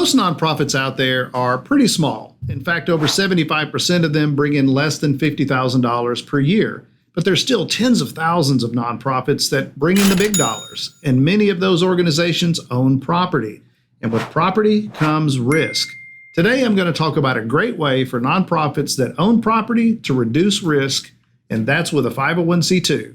Most nonprofits out there are pretty small. In fact, over 75% of them bring in less than $50,000 per year. But there's still tens of thousands of nonprofits that bring in the big dollars, and many of those organizations own property. And with property comes risk. Today, I'm going to talk about a great way for nonprofits that own property to reduce risk, and that's with a 501c2.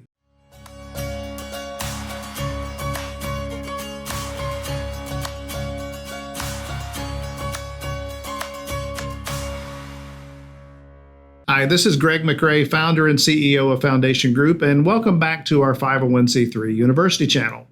Hi, this is Greg McRae, founder and CEO of Foundation Group, and welcome back to our 501c3 University channel.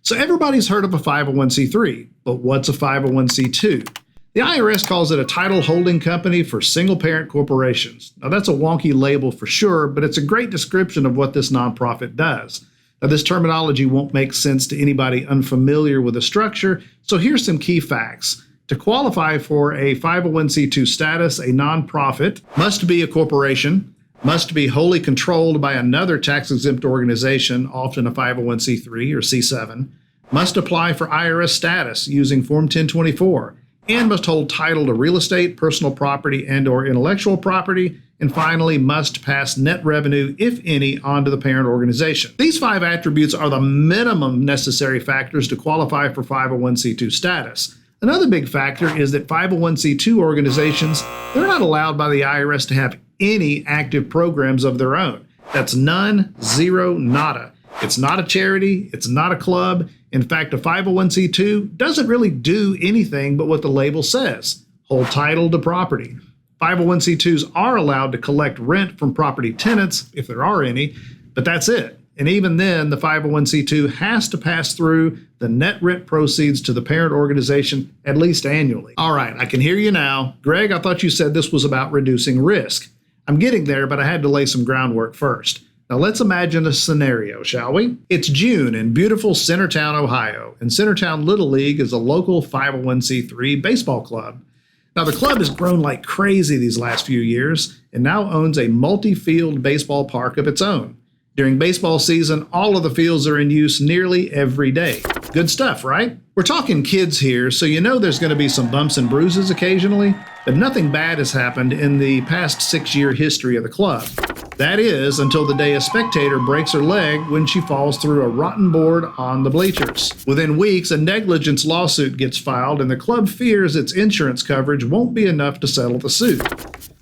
So everybody's heard of a 501c3, but what's a 501c2? The IRS calls it a title holding company for single-parent corporations. Now that's a wonky label for sure, but it's a great description of what this nonprofit does. Now this terminology won't make sense to anybody unfamiliar with the structure, so here's some key facts. To qualify for a 501c2 status, a nonprofit must be a corporation, must be wholly controlled by another tax-exempt organization, often a 501c3 or C7, must apply for IRS status using Form 1024, and must hold title to real estate, personal property, and/or intellectual property, and finally must pass net revenue, if any, onto the parent organization. These 5 attributes are the minimum necessary factors to qualify for 501c2 status. Another big factor is that 501c2 organizations, they're not allowed by the IRS to have any active programs of their own. That's none, zero, nada. It's not a charity, it's not a club. In fact, a 501c2 doesn't really do anything but what the label says, hold title to property. 501c2s are allowed to collect rent from property tenants, if there are any, but that's it. And even then, the 501c2 has to pass through the net rent proceeds to the parent organization at least annually. All right, I can hear you now. Greg, I thought you said this was about reducing risk. I'm getting there, but I had to lay some groundwork first. Now let's imagine a scenario, shall we? It's June in beautiful Centertown, Ohio, and Centertown Little League is a local 501c3 baseball club. Now the club has grown like crazy these last few years and now owns a multi-field baseball park of its own. During baseball season, all of the fields are in use nearly every day. Good stuff, right? We're talking kids here, so you know there's going to be some bumps and bruises occasionally, but nothing bad has happened in the past 6-year history of the club. That is, until the day a spectator breaks her leg when she falls through a rotten board on the bleachers. Within weeks, a negligence lawsuit gets filed, and the club fears its insurance coverage won't be enough to settle the suit.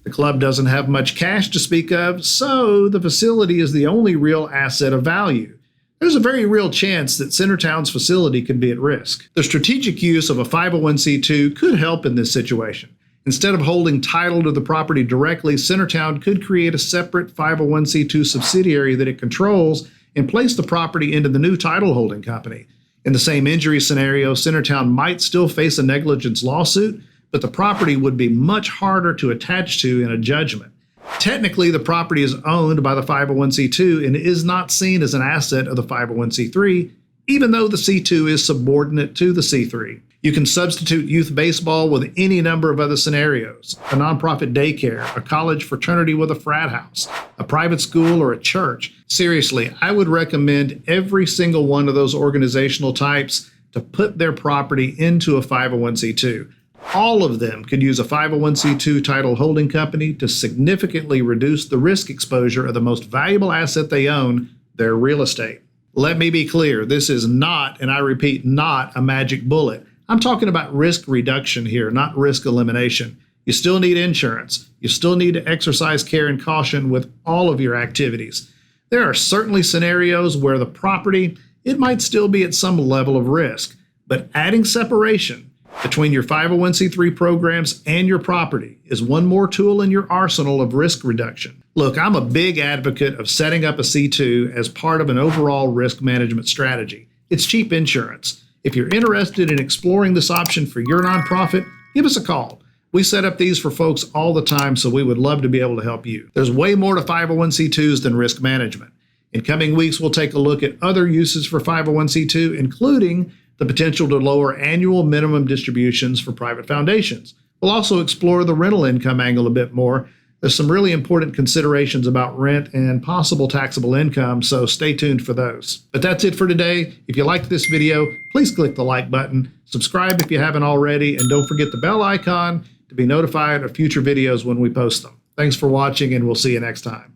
The club doesn't have much cash to speak of, so the facility is the only real asset of value. There's a very real chance that Centertown's facility could be at risk. The strategic use of a 501c2 could help in this situation. Instead of holding title to the property directly, Centertown could create a separate 501c2 subsidiary that it controls and place the property into the new title holding company. In the same injury scenario, Centertown might still face a negligence lawsuit, but the property would be much harder to attach to in a judgment. Technically, the property is owned by the 501c2 and is not seen as an asset of the 501c3, even though the C2 is subordinate to the C3. You can substitute youth baseball with any number of other scenarios: a nonprofit daycare, a college fraternity with a frat house, a private school, or a church. Seriously, I would recommend every single one of those organizational types to put their property into a 501c2. All of them could use a 501c2 title holding company to significantly reduce the risk exposure of the most valuable asset they own, their real estate. Let me be clear, this is not, and I repeat, not a magic bullet. I'm talking about risk reduction here, not risk elimination. You still need insurance. You still need to exercise care and caution with all of your activities. There are certainly scenarios where the property, it might still be at some level of risk, but adding separation between your 501c3 programs and your property is one more tool in your arsenal of risk reduction. Look, I'm a big advocate of setting up a C2 as part of an overall risk management strategy. It's cheap insurance. If you're interested in exploring this option for your nonprofit, give us a call. We set up these for folks all the time, so we would love to be able to help you. There's way more to 501c2s than risk management. In coming weeks, we'll take a look at other uses for 501c2, including the potential to lower annual minimum distributions for private foundations. We'll also explore the rental income angle a bit more. There's some really important considerations about rent and possible taxable income, so stay tuned for those. But that's it for today. If you liked this video, please click the like button, Subscribe if you haven't already, and don't forget the bell icon to be notified of future videos when we post them. Thanks for watching, and we'll see you next time.